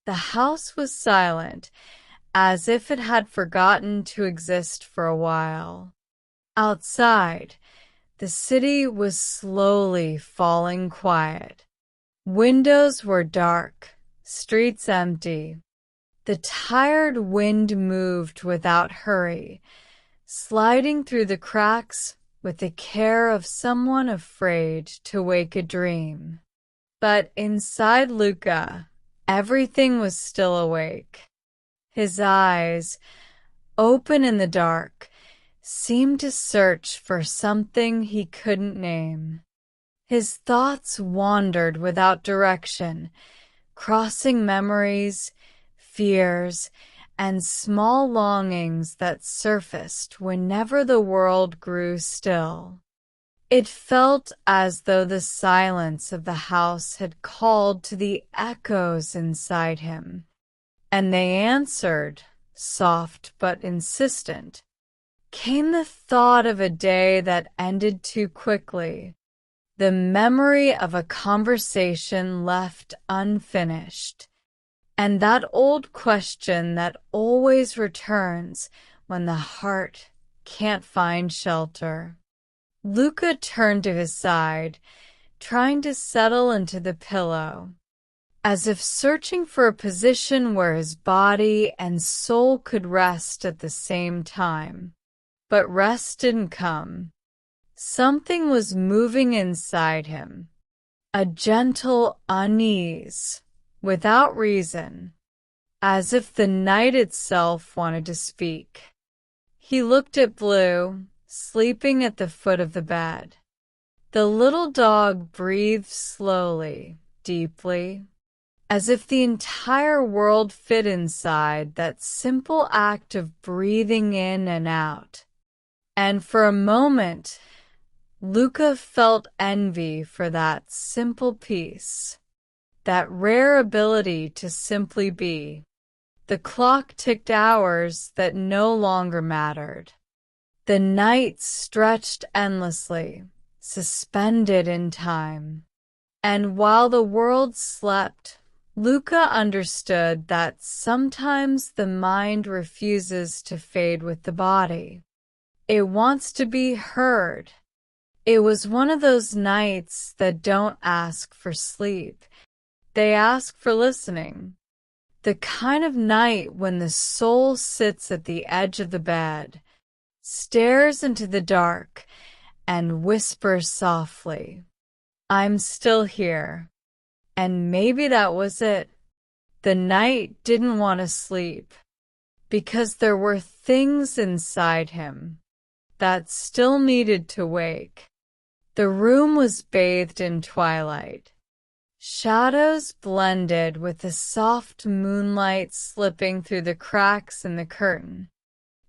The house was silent, as if it had forgotten to exist for a while. Outside, the city was slowly falling quiet. Windows were dark, streets empty. The tired wind moved without hurry, sliding through the cracks with the care of someone afraid to wake a dream. But inside Lucca, everything was still awake. His eyes, open in the dark, seemed to search for something he couldn't name. His thoughts wandered without direction, crossing memories, fears, and small longings that surfaced whenever the world grew still. It felt as though the silence of the house had called to the echoes inside him, and they answered, soft but insistent. Came the thought of a day that ended too quickly, the memory of a conversation left unfinished, and that old question that always returns when the heart can't find shelter. Lucca turned to his side, trying to settle into the pillow, as if searching for a position where his body and soul could rest at the same time. But rest didn't come. Something was moving inside him, a gentle unease, without reason, as if the night itself wanted to speak. He looked at Blue, sleeping at the foot of the bed. The little dog breathed slowly, deeply, as if the entire world fit inside that simple act of breathing in and out. And for a moment, Lucca felt envy for that simple peace, that rare ability to simply be. The clock ticked hours that no longer mattered. The night stretched endlessly, suspended in time. And while the world slept, Lucca understood that sometimes the mind refuses to fade with the body. It wants to be heard. It was one of those nights that don't ask for sleep. They ask for listening. The kind of night when the soul sits at the edge of the bed, stares into the dark, and whispers softly, "I'm still here." And maybe that was it. The night didn't want to sleep, because there were things inside him that still needed to wake. The room was bathed in twilight. Shadows blended with the soft moonlight slipping through the cracks in the curtain,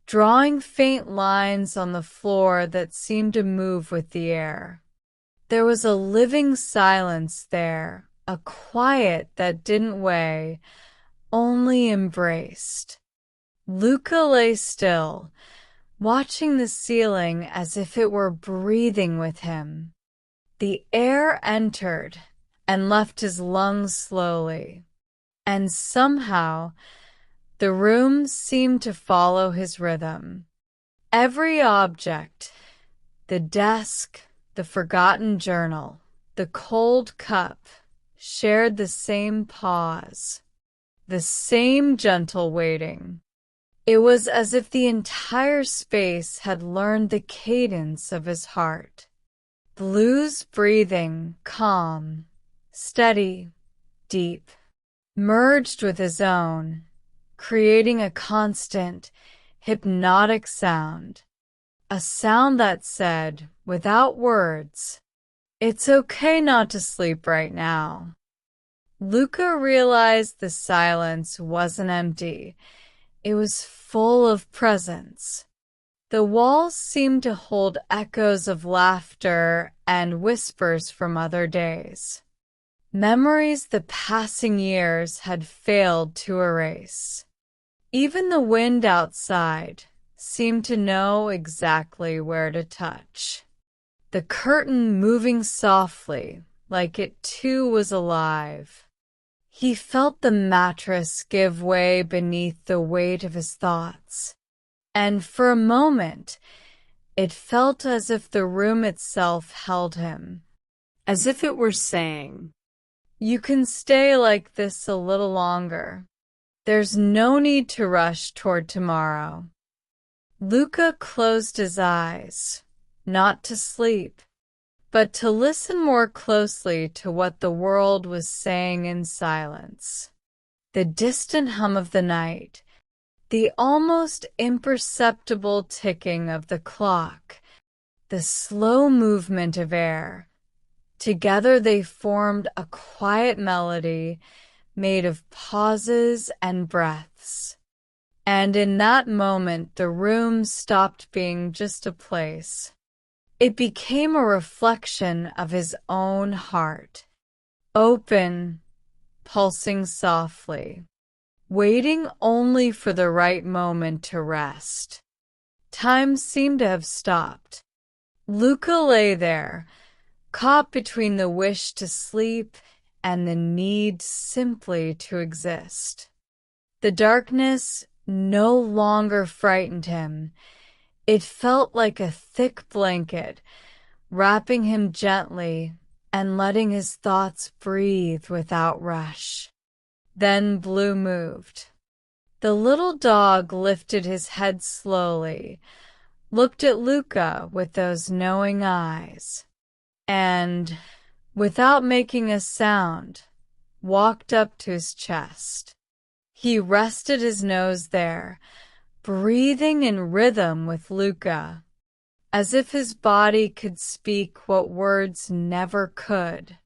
drawing faint lines on the floor that seemed to move with the air. There was a living silence there, a quiet that didn't weigh, only embraced. Lucca lay still, watching the ceiling as if it were breathing with him. The air entered and left his lungs slowly, and somehow the room seemed to follow his rhythm. Every object, the desk, the forgotten journal, the cold cup, shared the same pause, the same gentle waiting. It was as if the entire space had learned the cadence of his heart. Blue's breathing, calm, steady, deep, merged with his own, creating a constant, hypnotic sound. A sound that said, without words, "It's okay not to sleep right now." Lucca realized the silence wasn't empty. It was full of presence. The walls seemed to hold echoes of laughter and whispers from other days. Memories the passing years had failed to erase. Even the wind outside seemed to know exactly where to touch. The curtain moving softly, like it too was alive. He felt the mattress give way beneath the weight of his thoughts, and for a moment it felt as if the room itself held him, as if it were saying, "You can stay like this a little longer. There's no need to rush toward tomorrow." Lucca closed his eyes, not to sleep, but to listen more closely to what the world was saying in silence. The distant hum of the night, the almost imperceptible ticking of the clock, the slow movement of air. Together they formed a quiet melody made of pauses and breaths. And in that moment, the room stopped being just a place. It became a reflection of his own heart, open, pulsing softly, waiting only for the right moment to rest. Time seemed to have stopped. Lucca lay there, caught between the wish to sleep and the need simply to exist. The darkness no longer frightened him. It felt like a thick blanket, wrapping him gently and letting his thoughts breathe without rush. Then Blue moved. The little dog lifted his head slowly, looked at Lucca with those knowing eyes, and, without making a sound, walked up to his chest. He rested his nose there, breathing in rhythm with Lucca, as if his body could speak what words never could.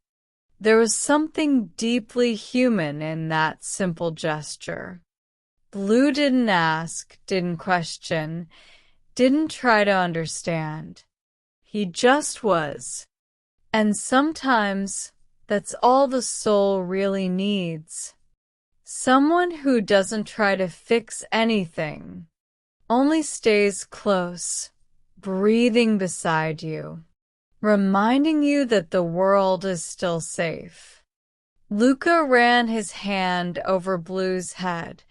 There was something deeply human in that simple gesture. Blue didn't ask, didn't question, didn't try to understand. He just was. And sometimes that's all the soul really needs. Someone who doesn't try to fix anything, only stays close, breathing beside you, reminding you that the world is still safe. Lucca ran his hand over Blue's head,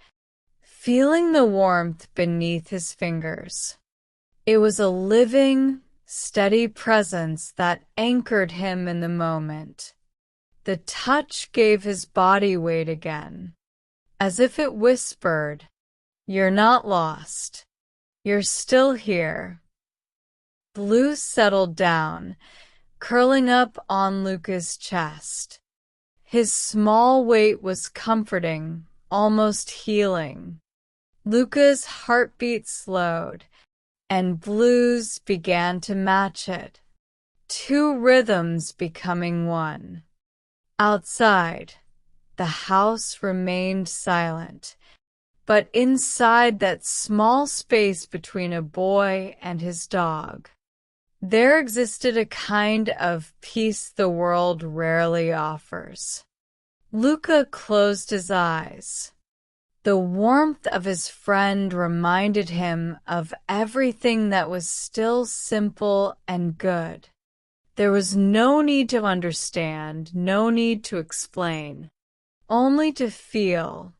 feeling the warmth beneath his fingers. It was a living, steady presence that anchored him in the moment. The touch gave his body weight again, as if it whispered, "You're not lost. You're still here." Blue settled down, curling up on Lucca's chest. His small weight was comforting, almost healing. Lucca's heartbeat slowed, and Blue's began to match it, two rhythms becoming one. Outside, the house remained silent, but inside that small space between a boy and his dog, there existed a kind of peace the world rarely offers. Lucca closed his eyes. The warmth of his friend reminded him of everything that was still simple and good. There was no need to understand, no need to explain, only to feel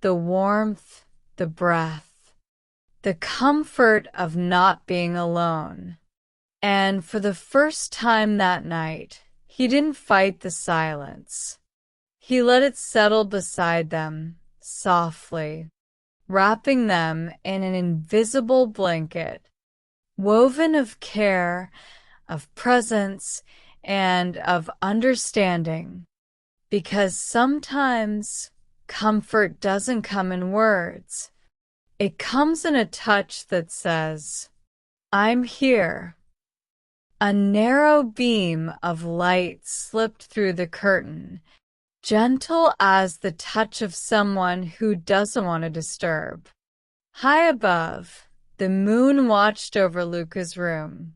the warmth, the breath, the comfort of not being alone. And for the first time that night, he didn't fight the silence. He let it settle beside them, softly, wrapping them in an invisible blanket, woven of care, of presence, and of understanding. Because sometimes comfort doesn't come in words. It comes in a touch that says, "I'm here." A narrow beam of light slipped through the curtain, gentle as the touch of someone who doesn't want to disturb. High above, the moon watched over Lucca's room,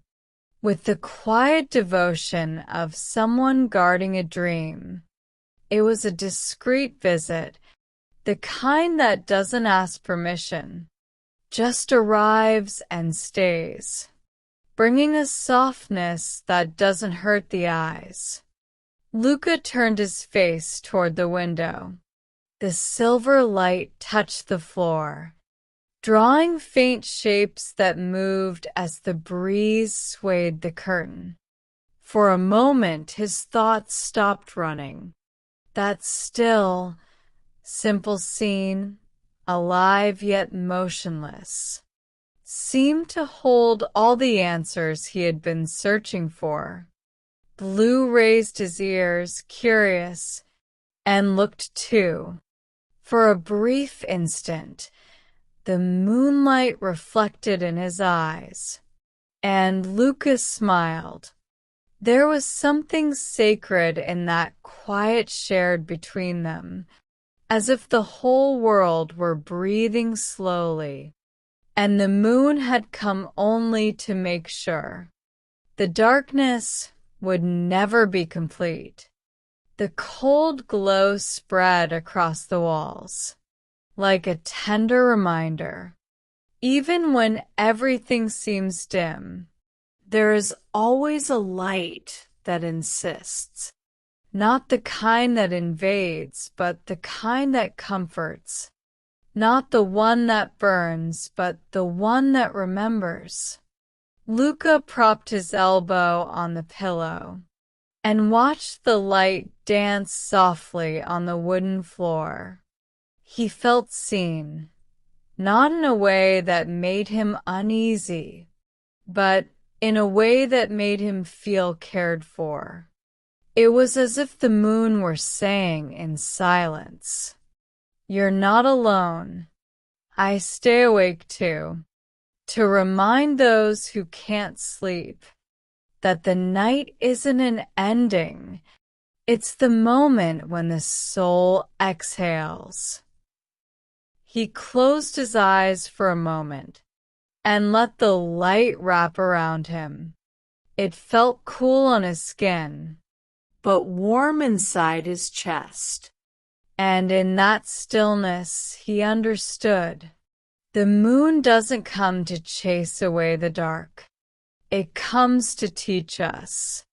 with the quiet devotion of someone guarding a dream. It was a discreet visit, the kind that doesn't ask permission, just arrives and stays, bringing a softness that doesn't hurt the eyes. Lucca turned his face toward the window. The silver light touched the floor, drawing faint shapes that moved as the breeze swayed the curtain. For a moment his thoughts stopped running. That still, simple scene, alive yet motionless, seemed to hold all the answers he had been searching for. Blue raised his ears, curious, and looked too. For a brief instant, the moonlight reflected in his eyes, and Lucca smiled. There was something sacred in that quiet shared between them, as if the whole world were breathing slowly, and the moon had come only to make sure. The darkness would never be complete. The cold glow spread across the walls, like a tender reminder. Even when everything seems dim, there is always a light that insists. Not the kind that invades, but the kind that comforts. Not the one that burns, but the one that remembers. Lucca propped his elbow on the pillow and watched the light dance softly on the wooden floor. He felt seen, not in a way that made him uneasy, but in a way that made him feel cared for. It was as if the moon were saying in silence, "You're not alone. I stay awake too, to remind those who can't sleep that the night isn't an ending. It's the moment when the soul exhales." He closed his eyes for a moment and let the light wrap around him. It felt cool on his skin, but warm inside his chest. And in that stillness he understood. The moon doesn't come to chase away the dark. It comes to teach us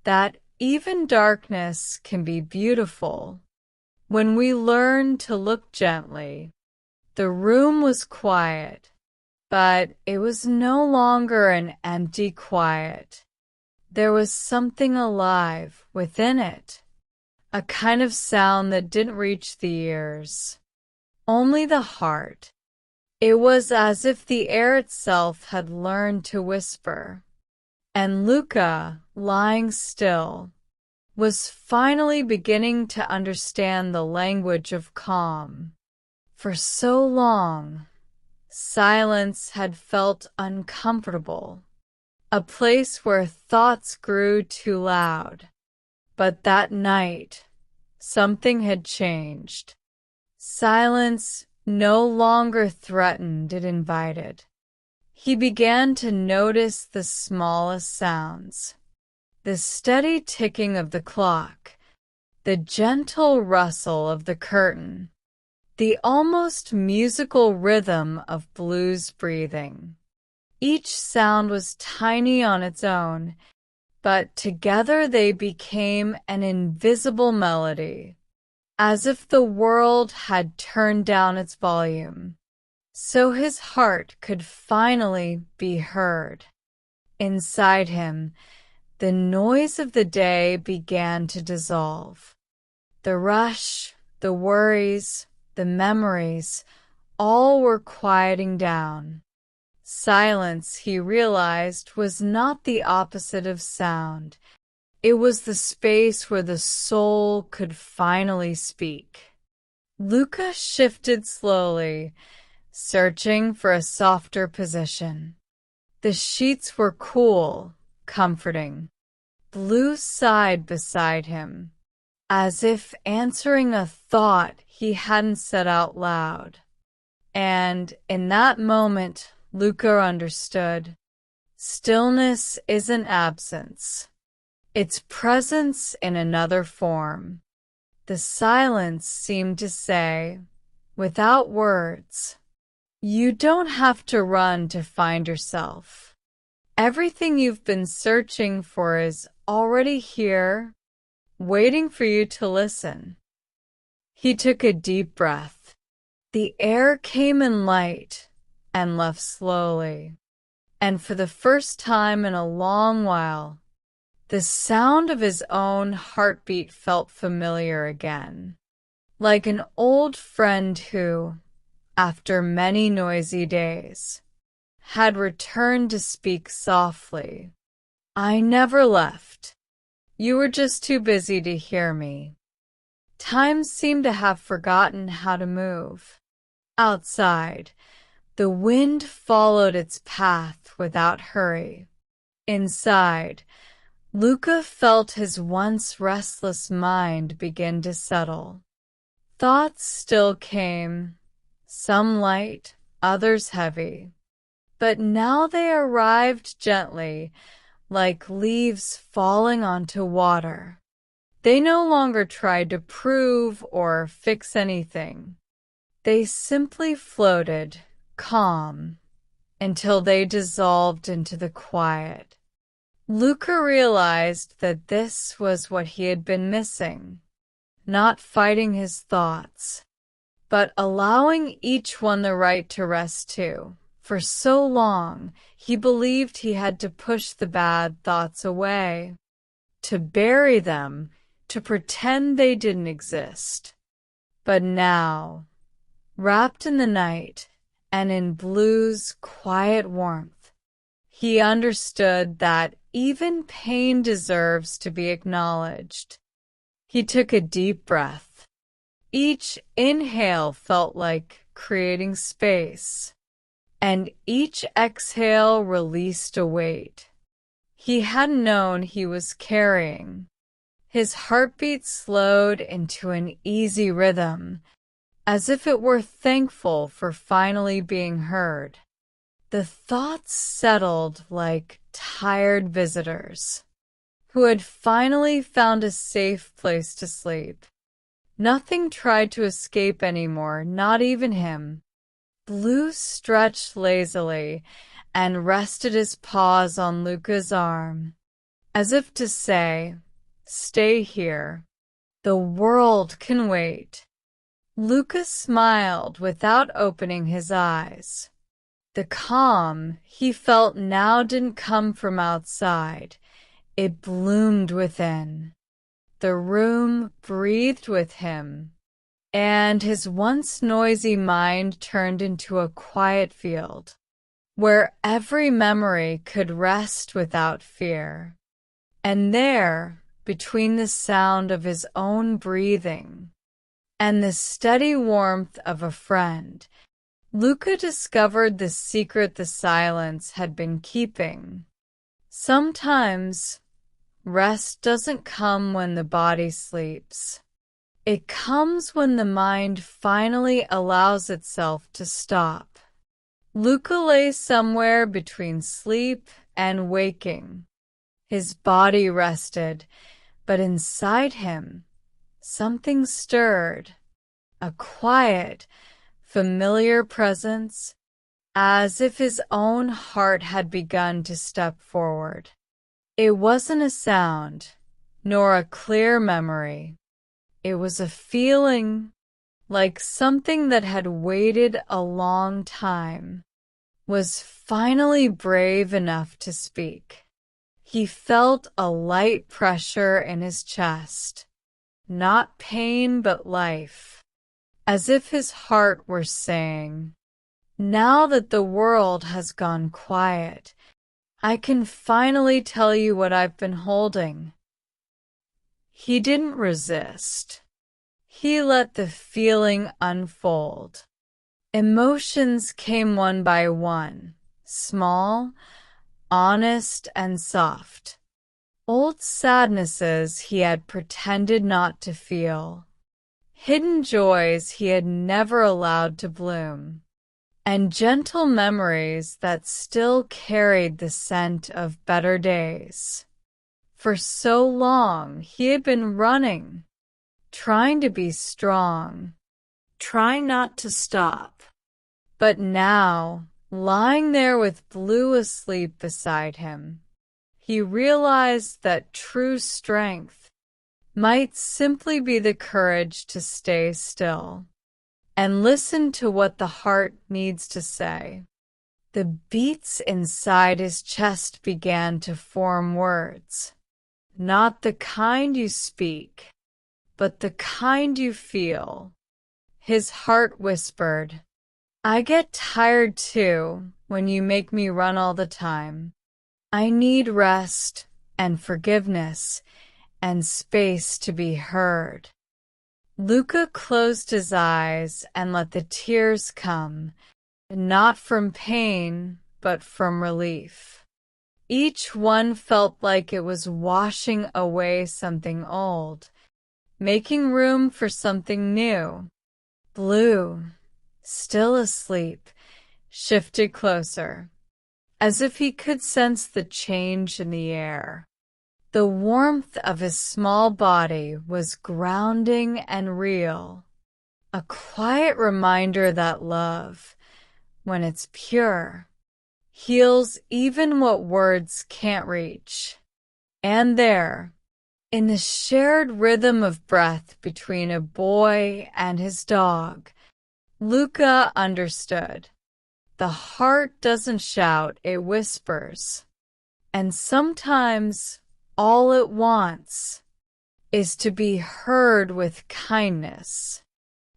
that even darkness can be beautiful when we learn to look gently. The room was quiet, but it was no longer an empty quiet. There was something alive within it, a kind of sound that didn't reach the ears, only the heart. It was as if the air itself had learned to whisper, and Lucca, lying still, was finally beginning to understand the language of calm. For so long, silence had felt uncomfortable, a place where thoughts grew too loud. But that night, something had changed. Silence no longer threatened, it invited. He began to notice the smallest sounds, the steady ticking of the clock, the gentle rustle of the curtain, the almost musical rhythm of Blue's breathing. Each sound was tiny on its own, but together they became an invisible melody, as if the world had turned down its volume, so his heart could finally be heard. Inside him, the noise of the day began to dissolve. The rush, the worries, the memories, all were quieting down. Silence, he realized, was not the opposite of sound. It was the space where the soul could finally speak. Lucca shifted slowly, searching for a softer position. The sheets were cool, comforting. Blue sighed beside him, as if answering a thought he hadn't said out loud. And in that moment, Lucca understood. Stillness isn't absence. It's presence in another form. The silence seemed to say, without words, "You don't have to run to find yourself. Everything you've been searching for is already here, waiting for you to listen." He took a deep breath. The air came in light and left slowly, and for the first time in a long while, the sound of his own heartbeat felt familiar again, like an old friend who, after many noisy days, had returned to speak softly. "I never left. You were just too busy to hear me." Time seemed to have forgotten how to move. Outside, the wind followed its path without hurry. Inside, Lucca felt his once restless mind begin to settle. Thoughts still came, some light, others heavy, but now they arrived gently, like leaves falling onto water. They no longer tried to prove or fix anything. They simply floated, calm, until they dissolved into the quiet. Lucca realized that this was what he had been missing, not fighting his thoughts, but allowing each one the right to rest too. For so long, he believed he had to push the bad thoughts away, to bury them, to pretend they didn't exist. But now, wrapped in the night and in blue's quiet warmth, he understood that even pain deserves to be acknowledged. He took a deep breath. Each inhale felt like creating space, and each exhale released a weight he hadn't known he was carrying. His heartbeat slowed into an easy rhythm, as if it were thankful for finally being heard. The thoughts settled like tired visitors who had finally found a safe place to sleep. Nothing tried to escape anymore, not even him. Blue stretched lazily and rested his paws on Lucca's arm, as if to say, "Stay here. The world can wait." Lucca smiled without opening his eyes. The calm he felt now didn't come from outside. It bloomed within. The room breathed with him, and his once noisy mind turned into a quiet field, where every memory could rest without fear. And there, between the sound of his own breathing and the steady warmth of a friend, Lucca discovered the secret the silence had been keeping. Sometimes, rest doesn't come when the body sleeps. It comes when the mind finally allows itself to stop. Lucca lay somewhere between sleep and waking. His body rested, but inside him, something stirred, a quiet, familiar presence, as if his own heart had begun to step forward. It wasn't a sound, nor a clear memory. It was a feeling, like something that had waited a long time, was finally brave enough to speak. He felt a light pressure in his chest, not pain but life, as if his heart were saying, "Now that the world has gone quiet, I can finally tell you what I've been holding." He didn't resist. He let the feeling unfold. Emotions came one by one, small, honest, and soft. Old sadnesses he had pretended not to feel. Hidden joys he had never allowed to bloom. And gentle memories that still carried the scent of better days. For so long he had been running, trying to be strong, trying not to stop. But now, lying there with Blue asleep beside him, he realized that true strength might simply be the courage to stay still and listen to what the heart needs to say. The beats inside his chest began to form words, not the kind you speak, but the kind you feel. His heart whispered, "I get tired too when you make me run all the time. I need rest and forgiveness and space to be heard." Lucca closed his eyes and let the tears come, not from pain, but from relief. Each one felt like it was washing away something old, making room for something new. Blue, still asleep, shifted closer, as if he could sense the change in the air. The warmth of his small body was grounding and real, a quiet reminder that love, when it's pure, heals even what words can't reach. And there, in the shared rhythm of breath between a boy and his dog, Lucca understood. The heart doesn't shout, it whispers. And sometimes all it wants is to be heard with kindness.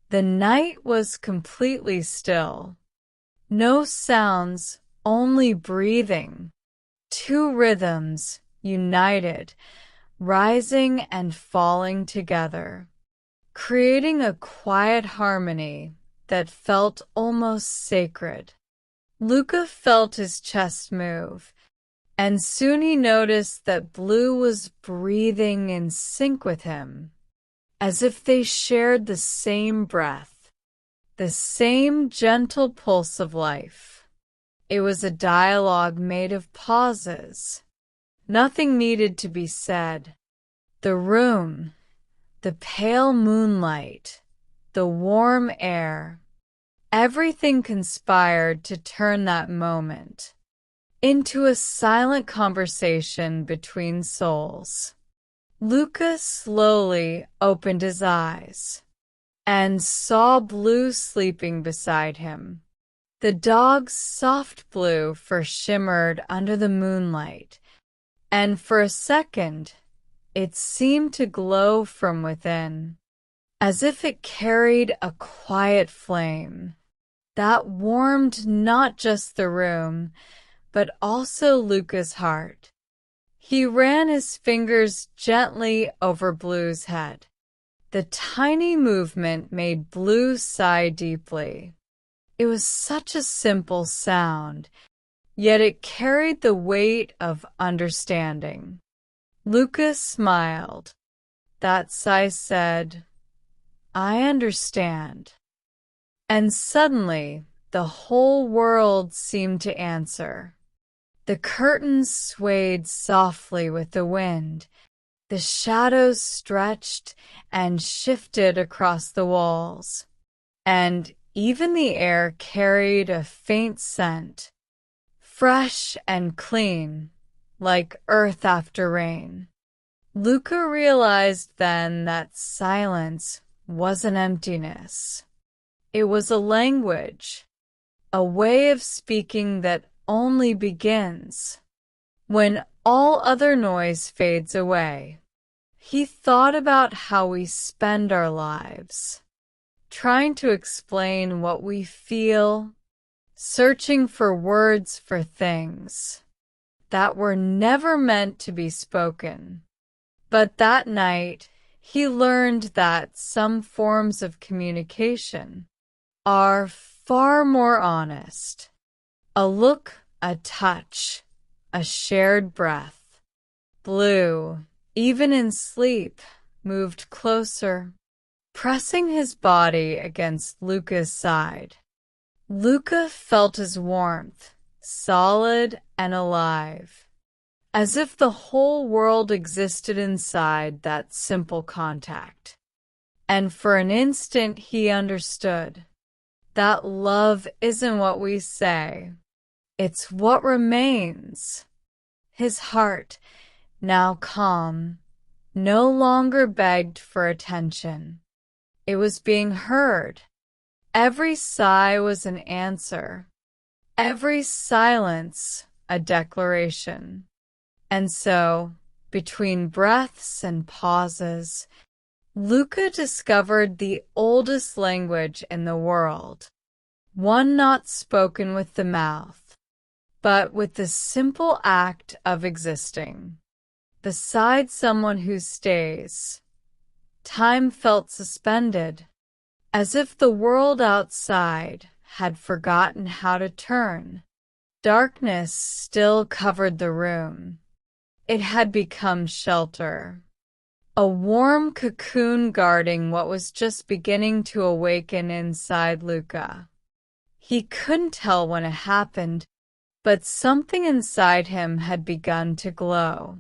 The night was completely still. No sounds, only breathing. Two rhythms united, rising and falling together, creating a quiet harmony that felt almost sacred. Lucca felt his chest move, and soon he noticed that Blue was breathing in sync with him, as if they shared the same breath, the same gentle pulse of life. It was a dialogue made of pauses. Nothing needed to be said. The room, the pale moonlight, the warm air, everything conspired to turn that moment into a silent conversation between souls. Lucca slowly opened his eyes and saw Blue sleeping beside him. The dog's soft blue fur shimmered under the moonlight, and for a second it seemed to glow from within, as if it carried a quiet flame that warmed not just the room, but also Lucca's heart. He ran his fingers gently over Blue's head. The tiny movement made Blue sigh deeply. It was such a simple sound, yet it carried the weight of understanding. Lucca smiled. That sigh said, "I understand." And suddenly, the whole world seemed to answer. The curtains swayed softly with the wind. The shadows stretched and shifted across the walls, and even the air carried a faint scent, fresh and clean, like earth after rain. Lucca realized then that silence wasn't emptiness. It was a language, a way of speaking that only begins when all other noise fades away. He thought about how we spend our lives, trying to explain what we feel, searching for words for things that were never meant to be spoken. But that night, he learned that some forms of communication are far more honest. A look, a touch, a shared breath. Blue, even in sleep, moved closer, pressing his body against Lucca's side. Lucca felt his warmth, solid and alive, as if the whole world existed inside that simple contact. And for an instant he understood that love isn't what we say, it's what remains. His heart, now calm, no longer begged for attention. It was being heard. Every sigh was an answer, every silence a declaration. And so, between breaths and pauses, Lucca discovered the oldest language in the world, one not spoken with the mouth, but with the simple act of existing. Beside someone who stays, time felt suspended, as if the world outside had forgotten how to turn. Darkness still covered the room. It had become shelter, a warm cocoon guarding what was just beginning to awaken inside Lucca. He couldn't tell when it happened, but something inside him had begun to glow.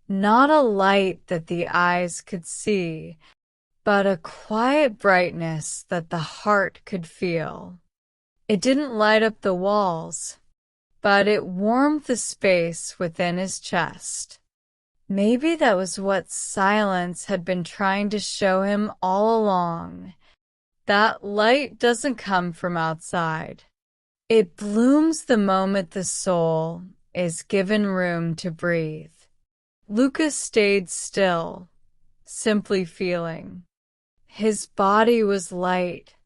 Not a light that the eyes could see, but a quiet brightness that the heart could feel. It didn't light up the walls, but it warmed the space within his chest. Maybe that was what silence had been trying to show him all along. That light doesn't come from outside. It blooms the moment the soul is given room to breathe. Lucca stayed still, simply feeling. His body was light,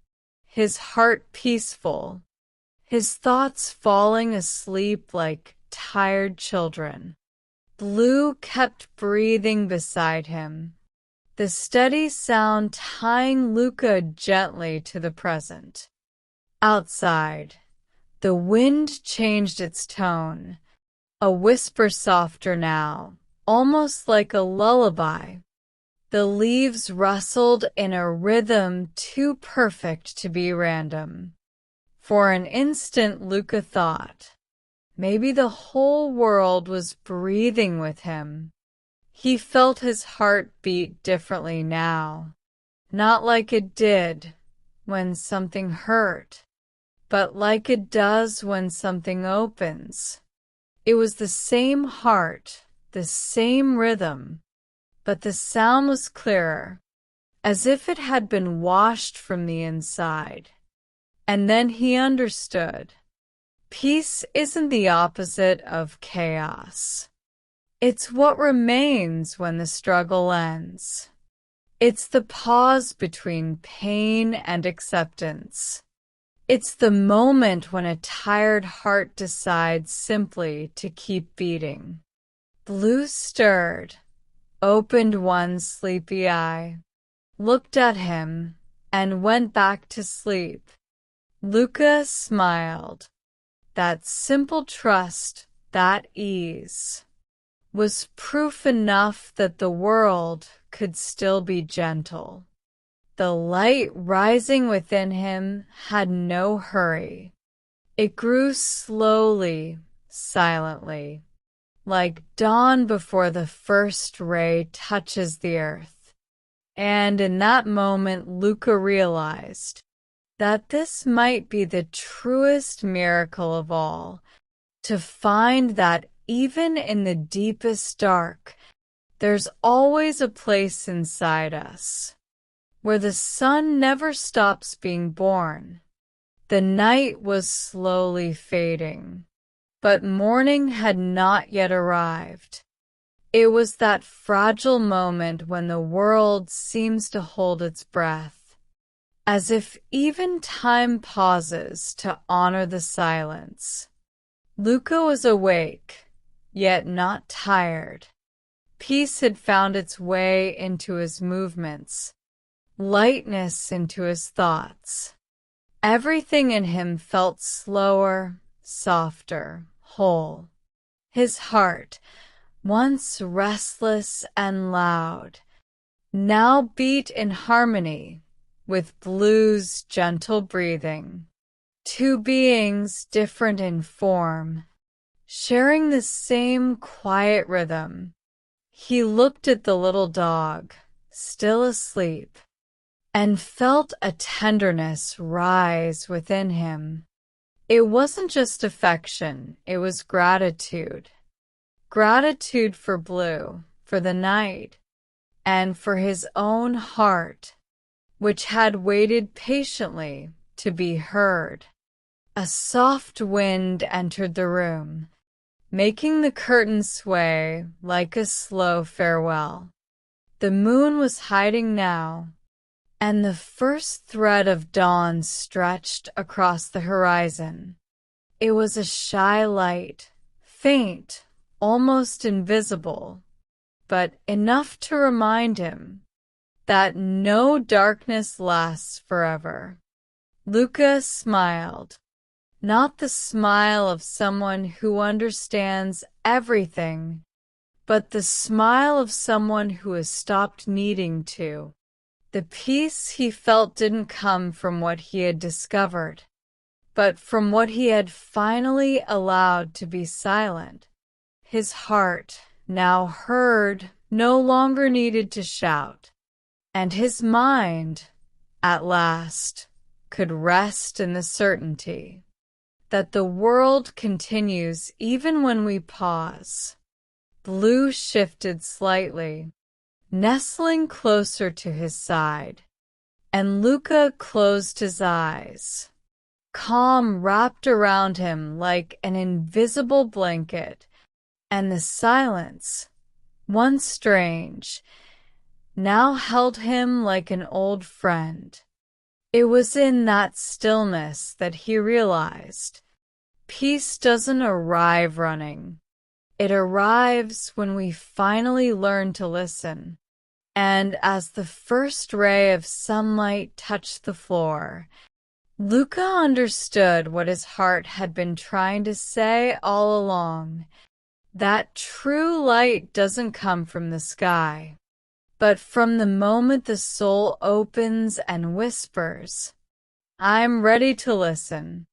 his heart peaceful, his thoughts falling asleep like tired children. Blue kept breathing beside him, the steady sound tying Lucca gently to the present. Outside, the wind changed its tone, a whisper softer now, almost like a lullaby. The leaves rustled in a rhythm too perfect to be random. For an instant, Lucca thought, maybe the whole world was breathing with him. He felt his heart beat differently now, not like it did when something hurt, but like it does when something opens. It was the same heart, the same rhythm, but the sound was clearer, as if it had been washed from the inside. And then he understood. Peace isn't the opposite of chaos. It's what remains when the struggle ends. It's the pause between pain and acceptance. It's the moment when a tired heart decides simply to keep beating. Blue stirred, opened one sleepy eye, looked at him, and went back to sleep. Lucca smiled. That simple trust, that ease, was proof enough that the world could still be gentle. The light rising within him had no hurry. It grew slowly, silently, like dawn before the first ray touches the earth. And in that moment, Lucca realized that this might be the truest miracle of all, to find that even in the deepest dark, there's always a place inside us, where the sun never stops being born. The night was slowly fading, but morning had not yet arrived. It was that fragile moment when the world seems to hold its breath, as if even time pauses to honor the silence. Lucca was awake, yet not tired. Peace had found its way into his movements, lightness into his thoughts. Everything in him felt slower, softer, whole. His heart, once restless and loud, now beat in harmony with Blue's gentle breathing. Two beings different in form, sharing the same quiet rhythm. He looked at the little dog, still asleep, and felt a tenderness rise within him. It wasn't just affection, it was gratitude. Gratitude for Blue, for the night, and for his own heart, which had waited patiently to be heard. A soft wind entered the room, making the curtain sway like a slow farewell. The moon was hiding now, and the first thread of dawn stretched across the horizon. It was a shy light, faint, almost invisible, but enough to remind him that no darkness lasts forever. Lucca smiled, not the smile of someone who understands everything, but the smile of someone who has stopped needing to. The peace he felt didn't come from what he had discovered, but from what he had finally allowed to be silent. His heart, now heard, no longer needed to shout, and his mind, at last, could rest in the certainty that the world continues even when we pause. Blue shifted slightly, nestling closer to his side, and Lucca closed his eyes. Calm wrapped around him like an invisible blanket, and the silence, once strange, now held him like an old friend. It was in that stillness that he realized peace doesn't arrive running. It arrives when we finally learn to listen. And as the first ray of sunlight touched the floor, Lucca understood what his heart had been trying to say all along, that true light doesn't come from the sky, but from the moment the soul opens and whispers, "I'm ready to listen."